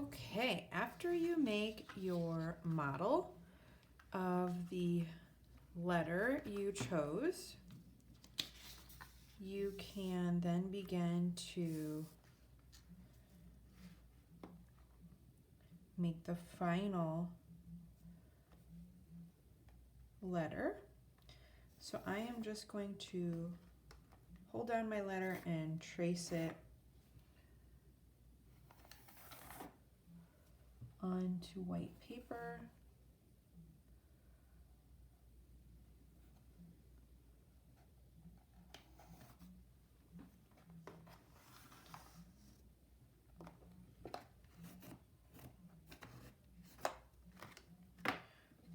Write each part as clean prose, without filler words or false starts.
Okay, after you make your model of the letter you chose, you can then begin to make the final letter. So I am just going to hold down my letter and trace it onto white paper.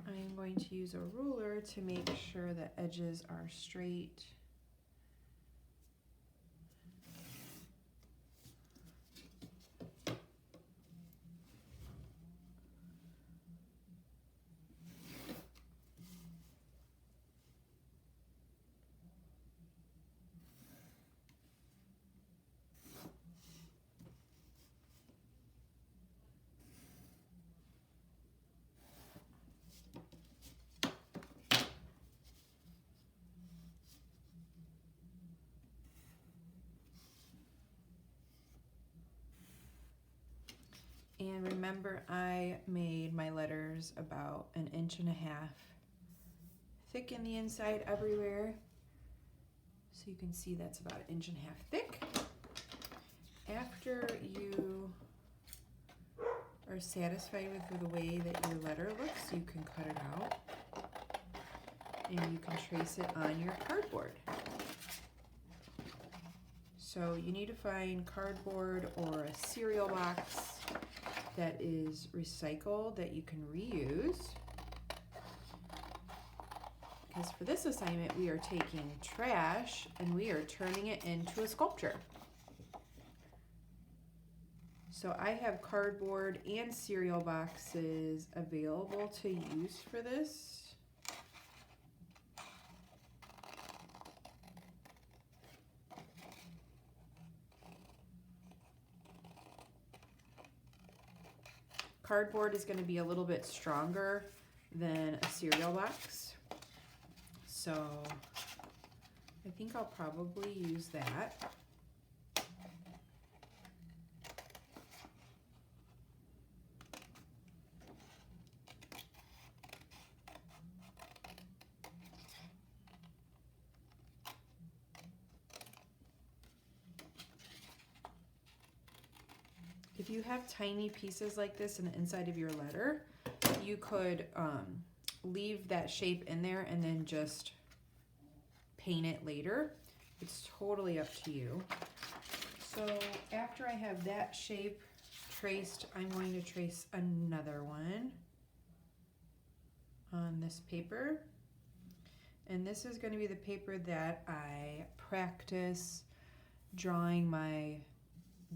I'm going to use a ruler to make sure the edges are straight. And remember, I made my letters about 1.5 inches thick in the inside everywhere. So you can see that's about 1.5 inches thick. After you are satisfied with the way that your letter looks, you can cut it out and you can trace it on your cardboard. So you need to find cardboard or a cereal box that is recycled that you can reuse. Because for this assignment, we are taking trash and we are turning it into a sculpture. So I have cardboard and cereal boxes available to use for this. Cardboard is going to be a little bit stronger than a cereal box. So I think I'll probably use that. If you have tiny pieces like this in the inside of your letter, you could leave that shape in there and then just paint it later. It's totally up to you. So after I have that shape traced, I'm going to trace another one on this paper. And this is going to be the paper that I practice drawing my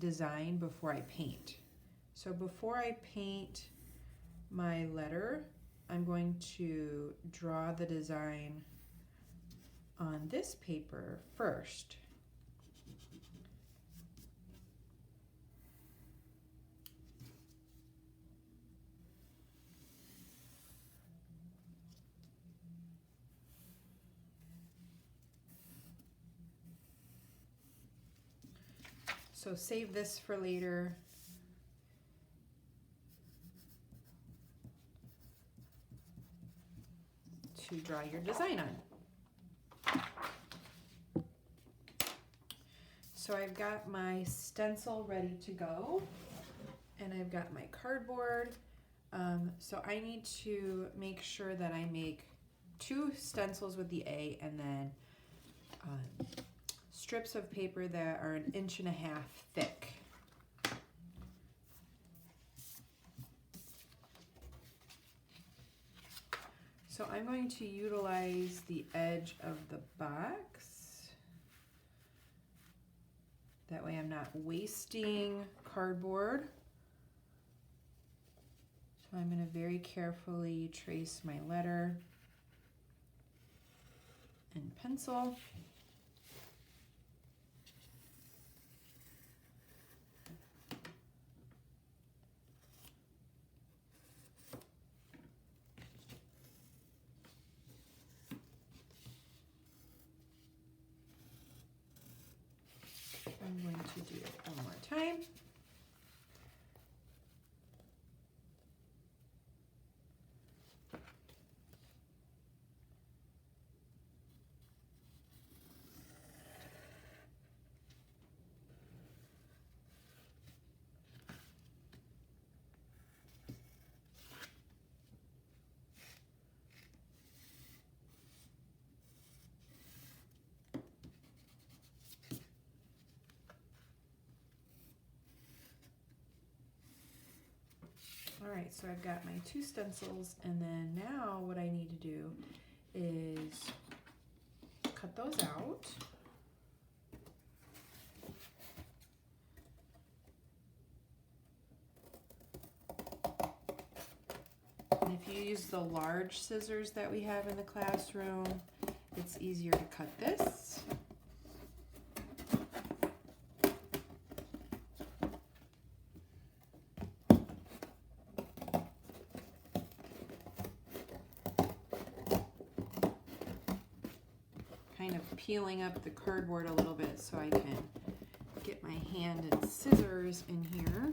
design before I paint. So before I paint my letter, I'm going to draw the design on this paper first. So save this for later. To draw your design on. So I've got my stencil ready to go, and I've got my cardboard. So I need to make sure that I make 2 stencils with the A and then strips of paper that are 1.5 inches thick. So I'm going to utilize the edge of the box. That way I'm not wasting cardboard. So I'm going to very carefully trace my letter in pencil. so I've got my 2 stencils, and then now what I need to do is cut those out. And if you use the large scissors that we have in the classroom, it's easier to cut this. Kind of peeling up the cardboard a little bit so I can get my hand and scissors in here.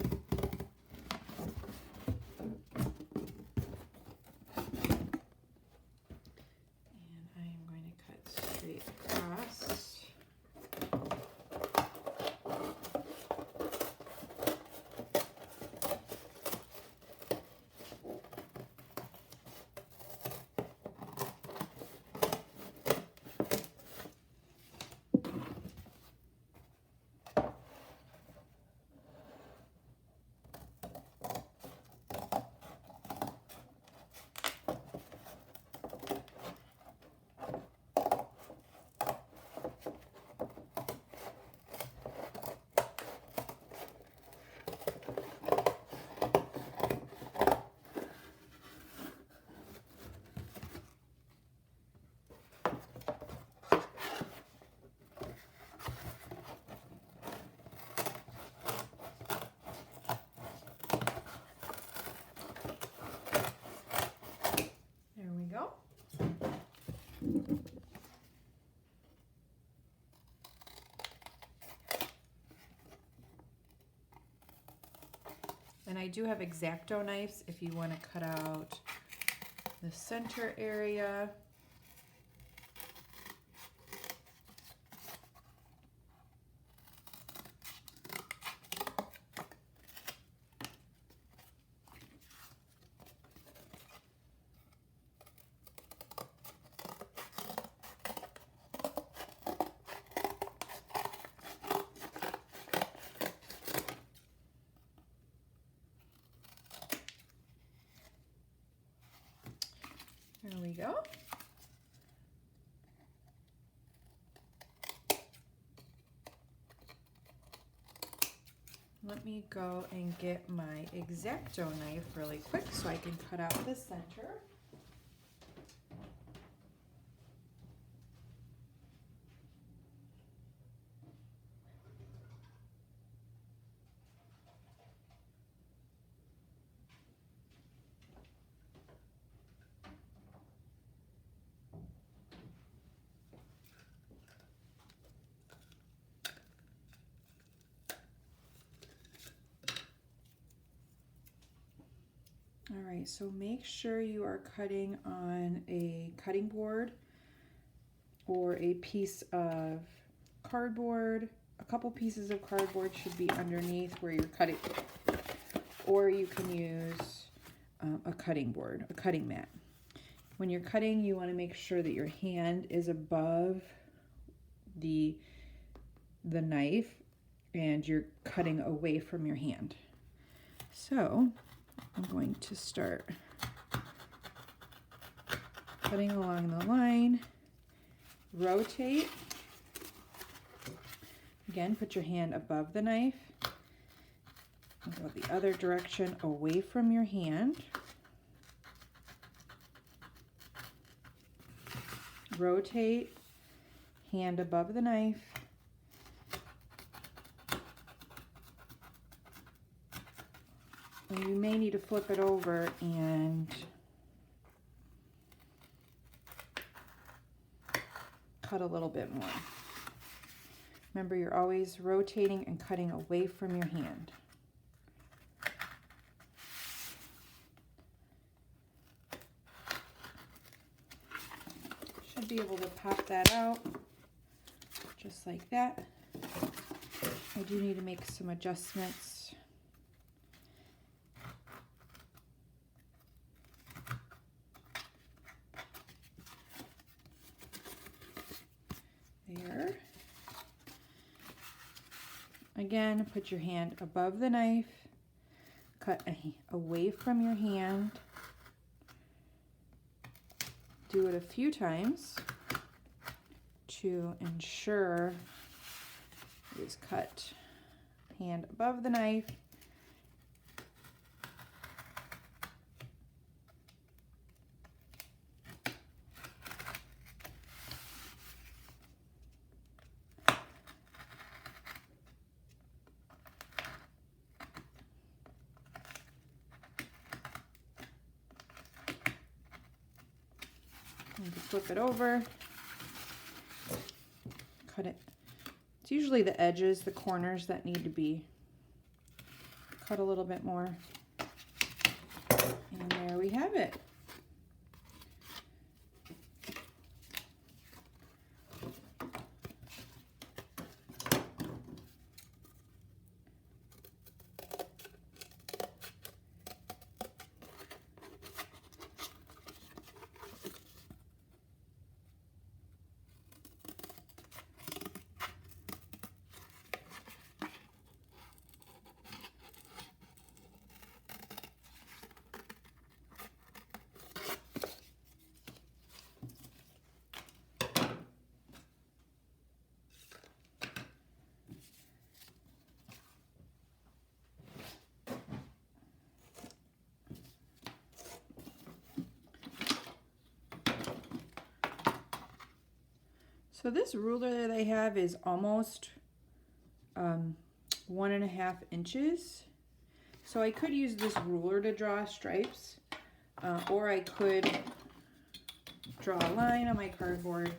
And I do have X-Acto knives if you want to cut out the center area. There we go. Let me go and get my X-Acto knife really quick so I can cut out the center. All right, so make sure you are cutting on a cutting board or a piece of cardboard. A couple pieces of cardboard should be underneath where you're cutting, or you can use a cutting board, a cutting mat. When you're cutting, you want to make sure that your hand is above the knife and you're cutting away from your hand. So I'm going to start cutting along the line, rotate. Again, put your hand above the knife and go the other direction away from your hand. Rotate, hand above the knife. And you may need to flip it over and cut a little bit more. Remember, you're always rotating and cutting away from your hand. Should be able to pop that out just like that. I do need to make some adjustments. There. Again, put your hand above the knife, cut away from your hand. Do it a few times to ensure it is cut. Hand above the knife. And flip it over, cut it. It's usually the edges, the corners that need to be cut a little bit more. And there we have it. So this ruler that I have is almost 1.5 inches. So I could use this ruler to draw stripes, or I could draw a line on my cardboard.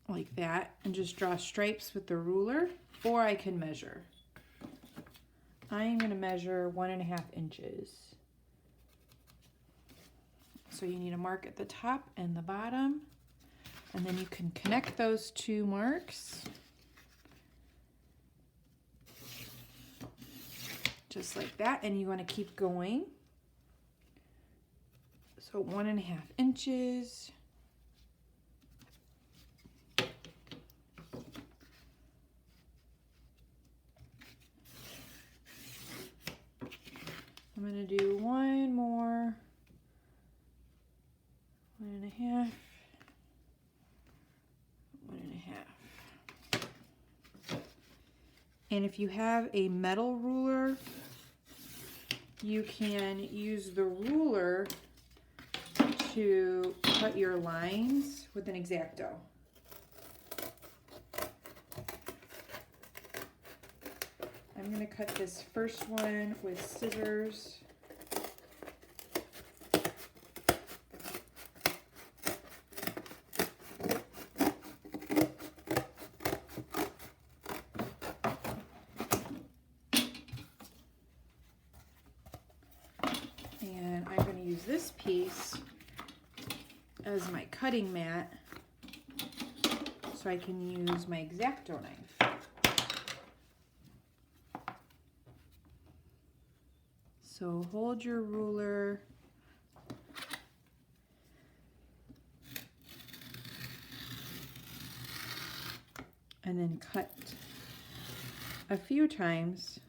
Like that, and just draw stripes with the ruler, or I can measure. I'm going to measure 1.5 inches. So you need a mark at the top and the bottom, and then you can connect those two marks just like that, and you want to keep going. So 1.5 inches. I'm going to do one more. 1.5, 1.5. And if you have a metal ruler, you can use the ruler to cut your lines with an X-Acto. I'm going to cut this first one with scissors. And I'm going to use this piece as my cutting mat so I can use my X-Acto knife. So hold your ruler and then cut a few times.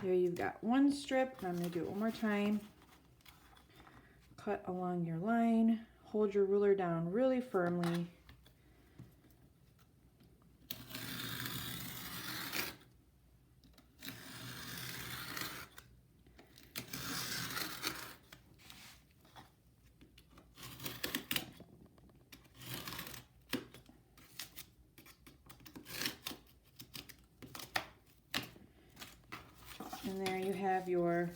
There you've got one strip. I'm going to do it one more time. Cut along your line. Hold your ruler down really firmly. And there you have your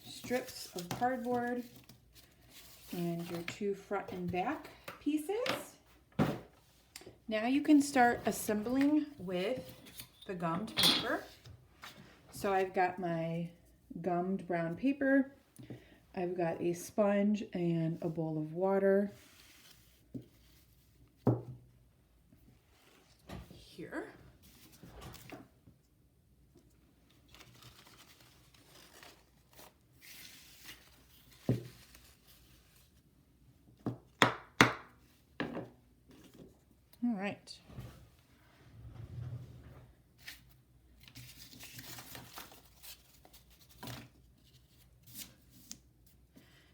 strips of cardboard and your two front and back pieces. Now you can start assembling with the gummed paper. So I've got my gummed brown paper. I've got a sponge and a bowl of water here. All right.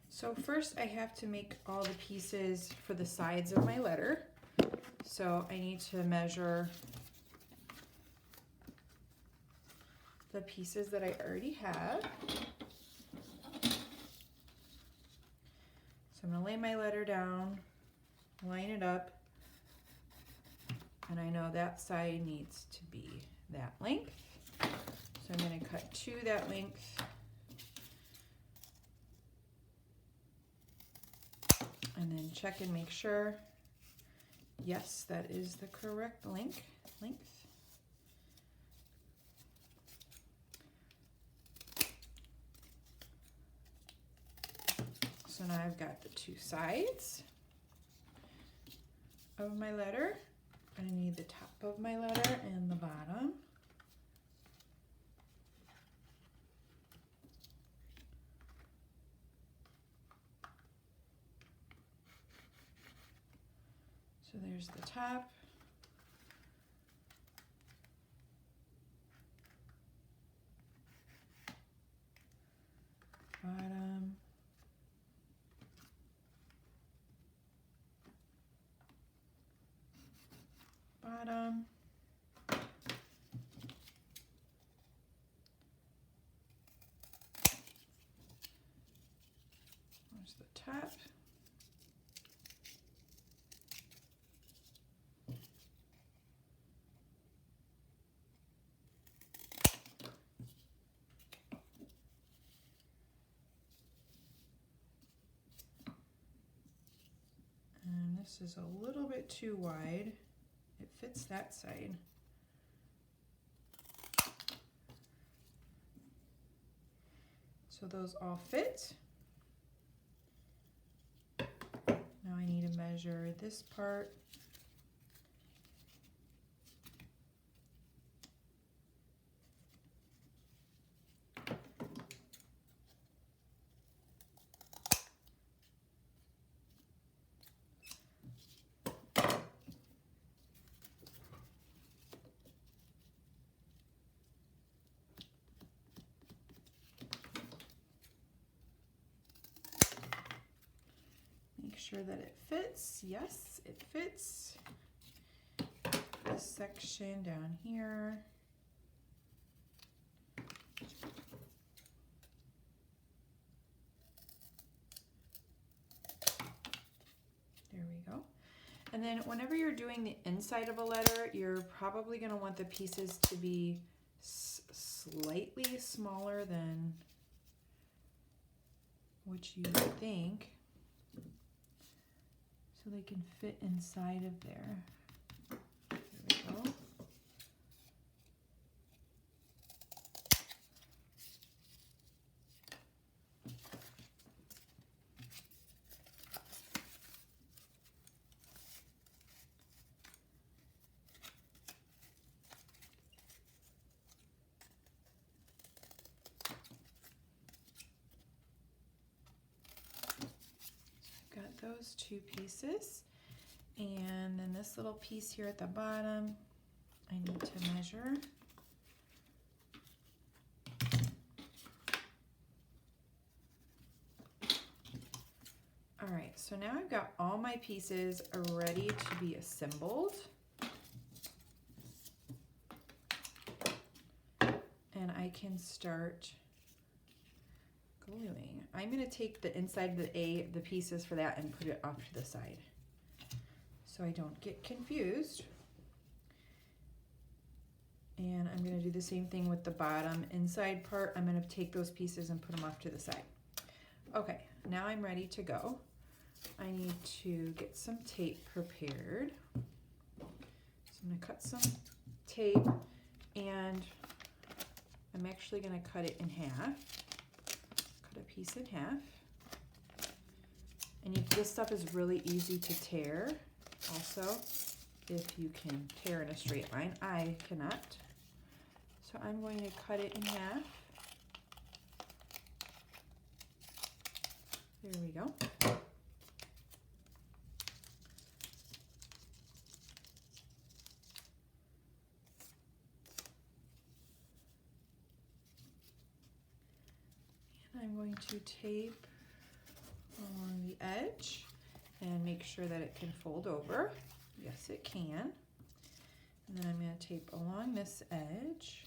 So first I have to make all the pieces for the sides of my letter. So I need to measure the pieces that I already have. So I'm gonna lay my letter down, line it up, and I know that side needs to be that length. So I'm gonna cut to that length. And then check and make sure, yes, that is the correct length. So now I've got the two sides of my letter. I need the top of my letter and the bottom. So there's the top. Bottom. Bottom. There's the top. And this is a little bit too wide. It fits that side. So those all fit. Now I need to measure this part. Make sure that it fits. Yes, it fits. This section down here. There we go. And then whenever you're doing the inside of a letter, you're probably going to want the pieces to be slightly smaller than what you think, so they can fit inside of there. There we go. Those two pieces, and then this little piece here at the bottom I need to measure. All right, so now I've got all my pieces ready to be assembled, and I can start gluing. I'm going to take the inside of the pieces for that and put it off to the side so I don't get confused. And I'm going to do the same thing with the bottom inside part. I'm going to take those pieces and put them off to the side. Okay, now I'm ready to go. I need to get some tape prepared. So I'm going to cut some tape, and I'm actually going to cut it in half. cut a piece in half. And this stuff is really easy to tear also, if you can tear in a straight line. I cannot. So I'm going to cut it in half. There we go. And I'm going to tape along the edge and make sure that it can fold over. Yes, it can. And then I'm going to tape along this edge.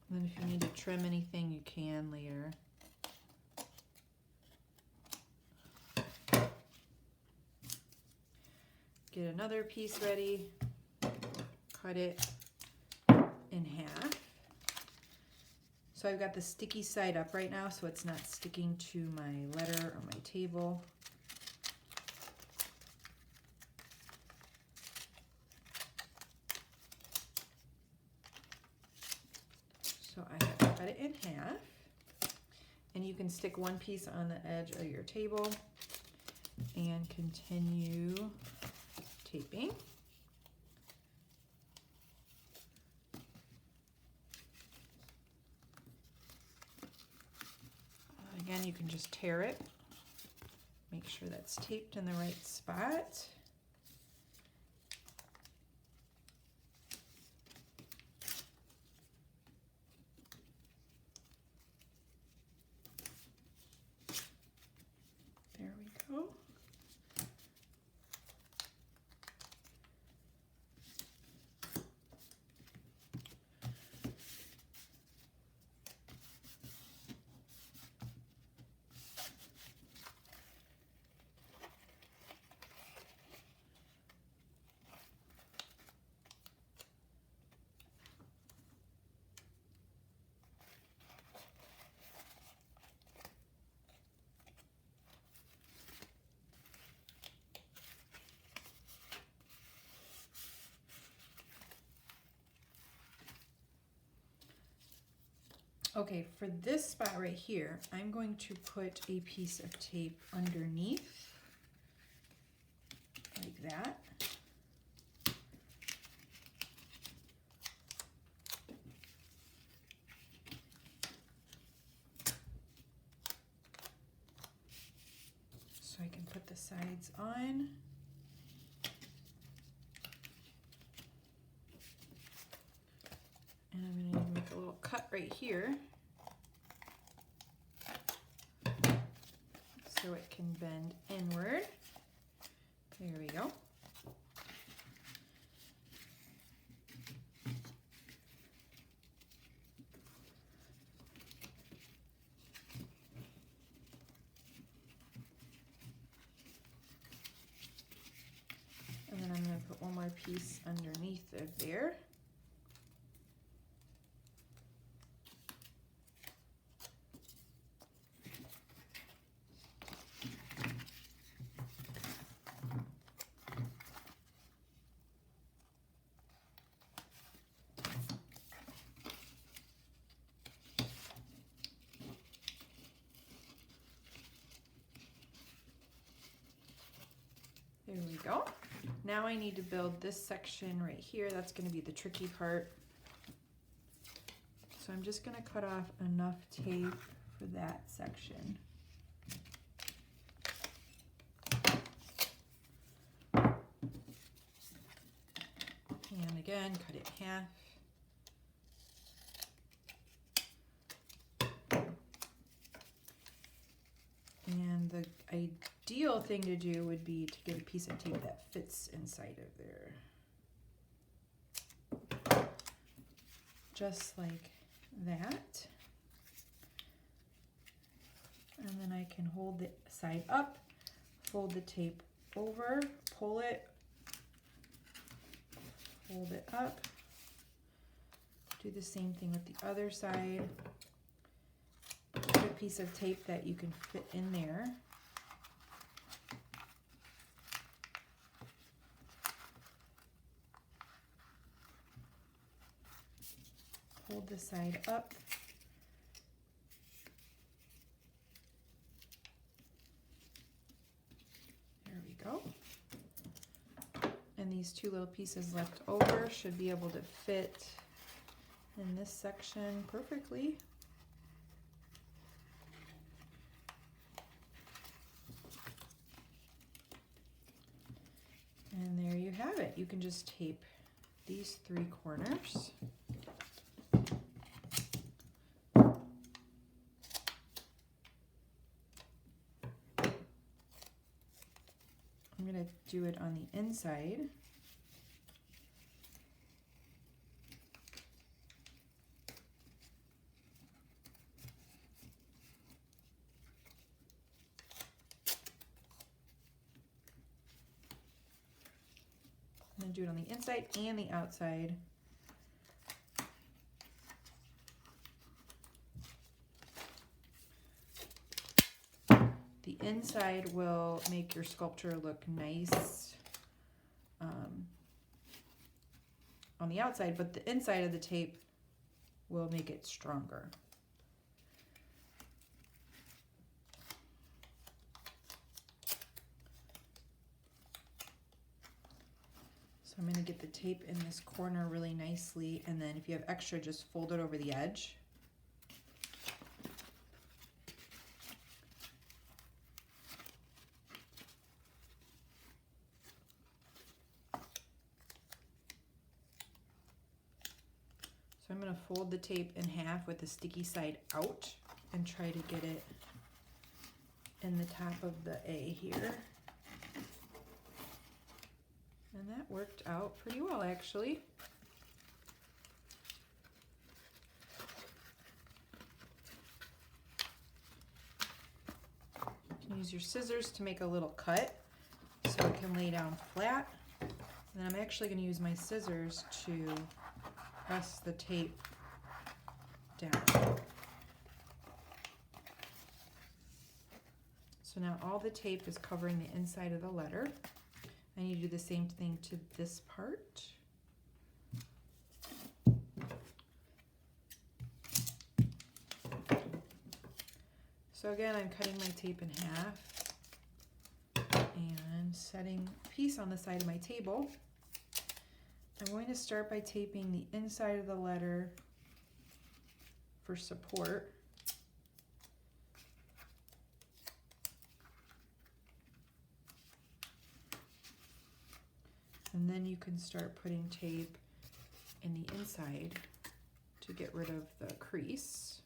And then if you need to trim anything, you can later. Get another piece ready, cut it in half. So I've got the sticky side up right now, so it's not sticking to my letter or my table. So I have cut it in half, and you can stick one piece on the edge of your table and continue taping. Again, you can just tear it. Make sure that's taped in the right spot. There we go. Okay, for this spot right here, I'm going to put a piece of tape underneath, like that. So I can put the sides on. And I'm going to make a little cut right here so it can bend inward. There we go. And then I'm going to put one more piece underneath of there. There we go. Now I need to build this section right here. That's going to be the tricky part. So I'm just going to cut off enough tape for that section. And again, cut it in half. And the ideal thing to do would be to get a piece of tape that fits inside of there. Just like that. And then I can hold the side up, fold the tape over, pull it, fold it up. Do the same thing with the other side. Put a piece of tape that you can fit in there. fold this side up. There we go. And these two little pieces left over should be able to fit in this section perfectly. And there you have it. You can just tape these three corners. I'm going to do it on the inside. I'm going to do it on the inside and the outside. The inside will make your sculpture look nice on the outside, but the inside of the tape will make it stronger. So I'm going to get the tape in this corner really nicely, and then if you have extra, just fold it over the edge. So I'm going to fold the tape in half with the sticky side out and try to get it in the top of the A here. And that worked out pretty well, actually. You can use your scissors to make a little cut so it can lay down flat. And then I'm actually going to use my scissors to press the tape down. So now all the tape is covering the inside of the letter. I need to do the same thing to this part. So again, I'm cutting my tape in half and setting a piece on the side of my table. I'm going to start by taping the inside of the letter for support. And then you can start putting tape in the inside to get rid of the crease.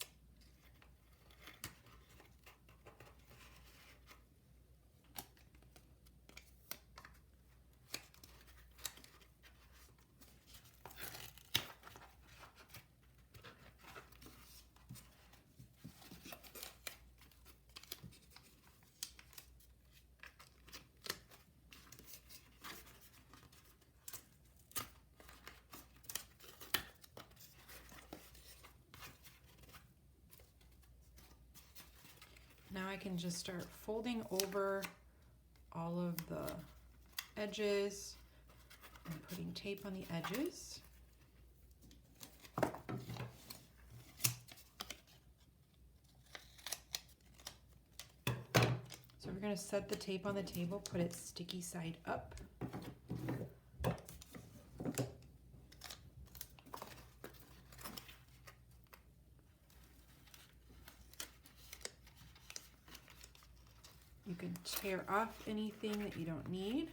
Now I can just start folding over all of the edges and putting tape on the edges. So we're going to set the tape on the table, put it sticky side up. You can tear off anything that you don't need.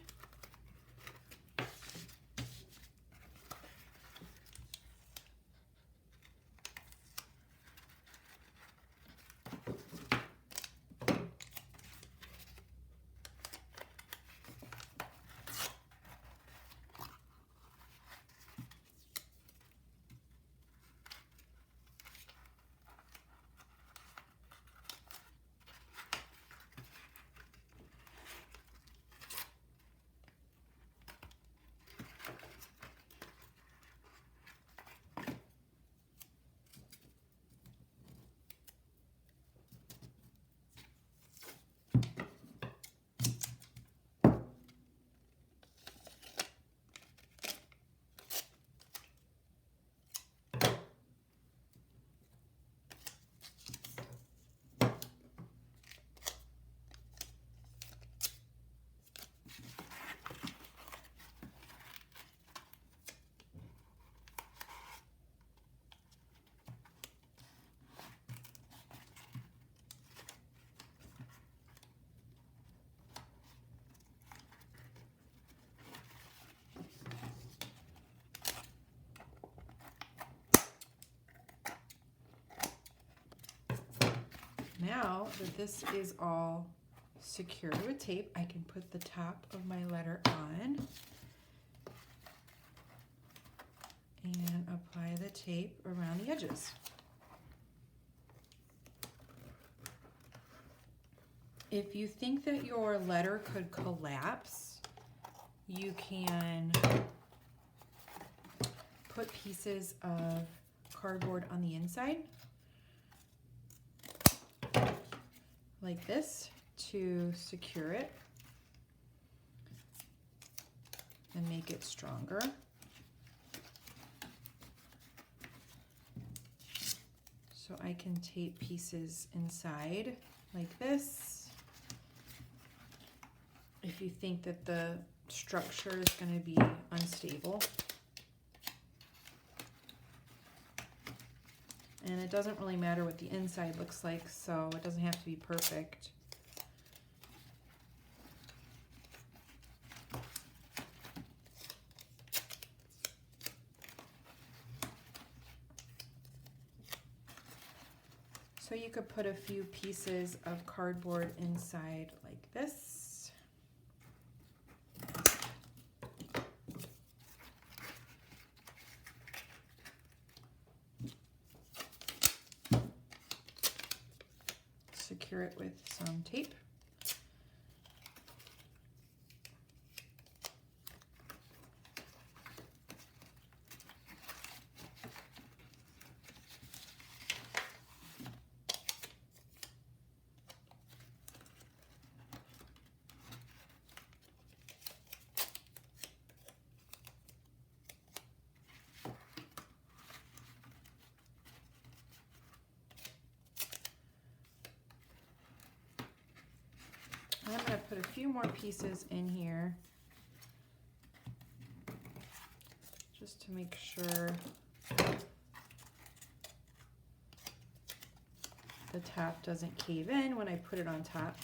now that this is all secured with tape, I can put the top of my letter on and apply the tape around the edges. If you think that your letter could collapse, you can put pieces of cardboard on the inside, like this, to secure it and make it stronger. So I can tape pieces inside like this. If you think that the structure is going to be unstable. And it doesn't really matter what the inside looks like, so it doesn't have to be perfect. So you could put a few pieces of cardboard inside like this. Secure it with some tape. I'm going to put a few more pieces in here just to make sure the top doesn't cave in when I put it on top.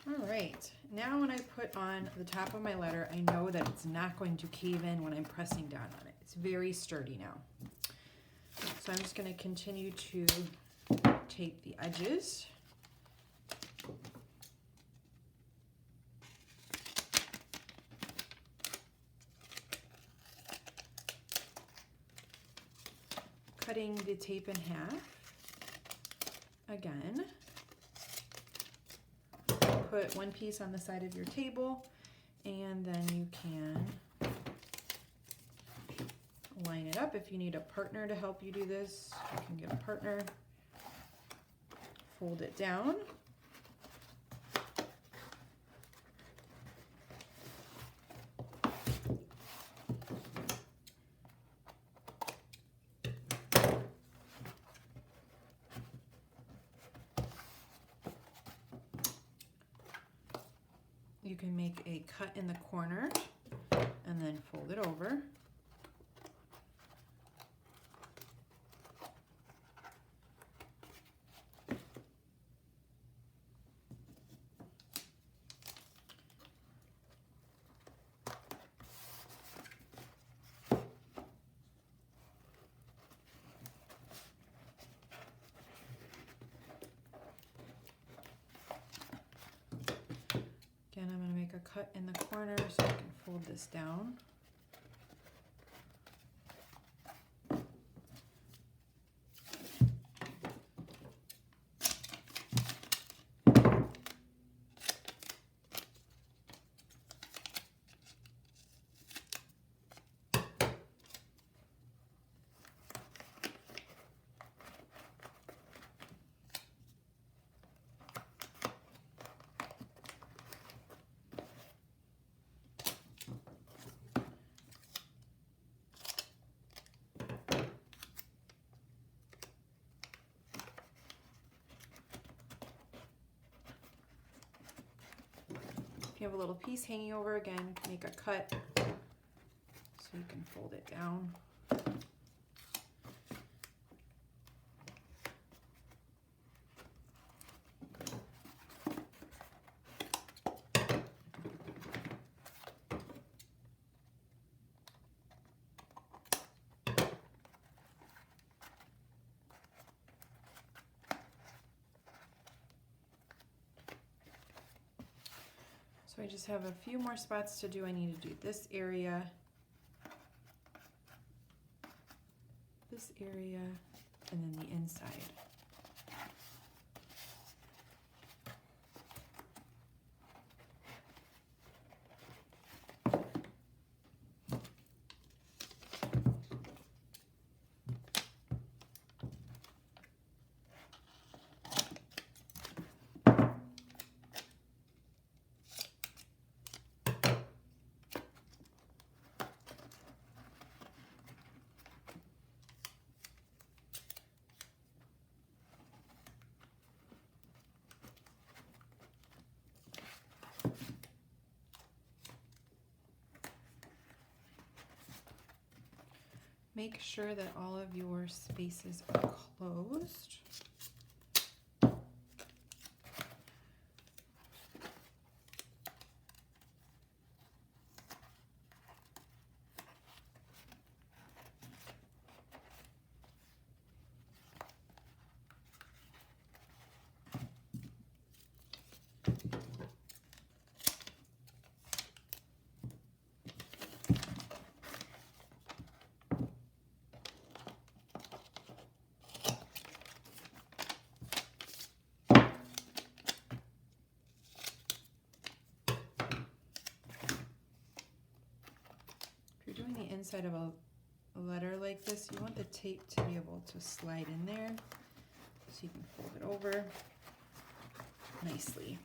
All right, now when I put on the top of my letter, I know that it's not going to cave in when I'm pressing down on it. It's very sturdy now. So I'm just going to continue to tape the edges. Cutting the tape in half again. Put one piece on the side of your table, and then you can line it up. If you need a partner to help you do this, you can get a partner. Fold it down. you can make a cut in the corner and then fold it over. Again, I'm going to make a cut in the corner so I can fold this down. If you have a little piece hanging over, again, make a cut so you can fold it down. So I just have a few more spots to do. I need to do this area, and then the inside. Make sure that all of your spaces are closed. Doing the inside of a letter like this, you want the tape to be able to slide in there so you can fold it over nicely.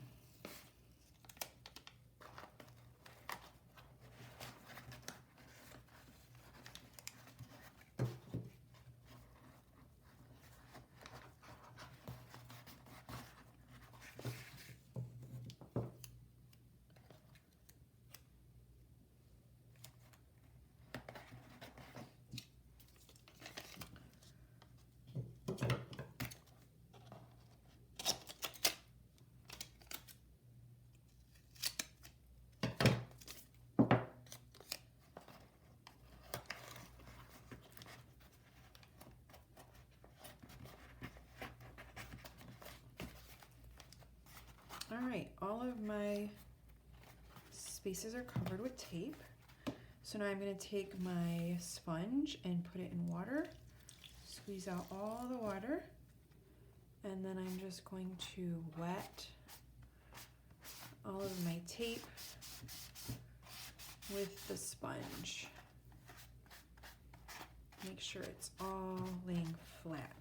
All right, all of my spaces are covered with tape. So now I'm going to take my sponge and put it in water, squeeze out all the water, and then I'm just going to wet all of my tape with the sponge. Make sure it's all laying flat.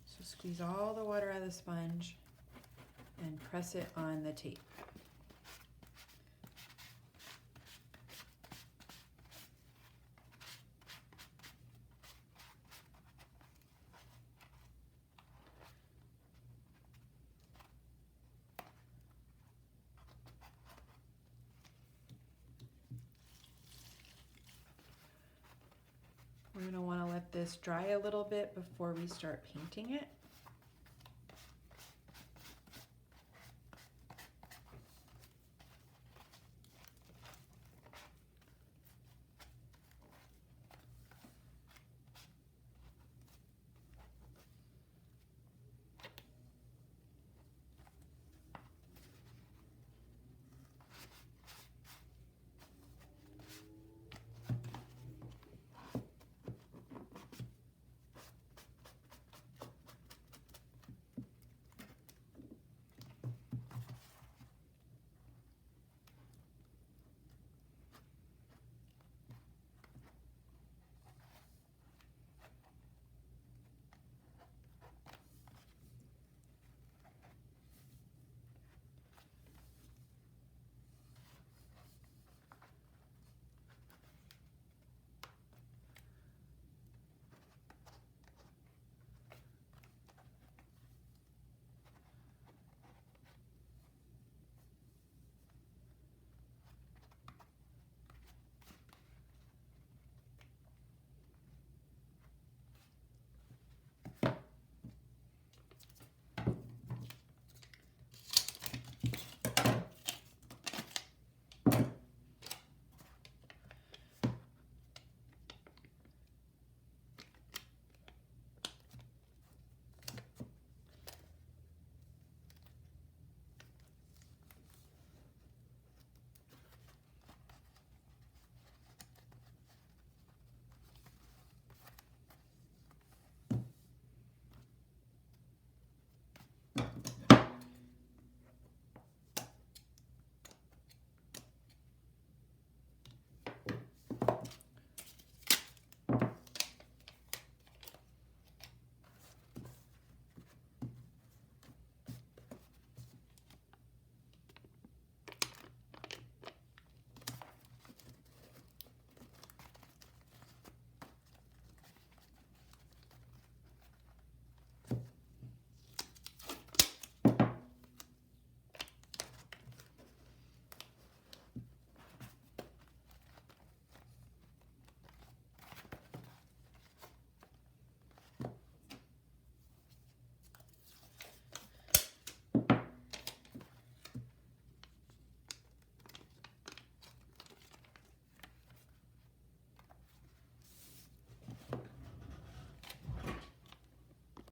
So squeeze all the water out of the sponge and press it on the tape. We're going to want to let this dry a little bit before we start painting it.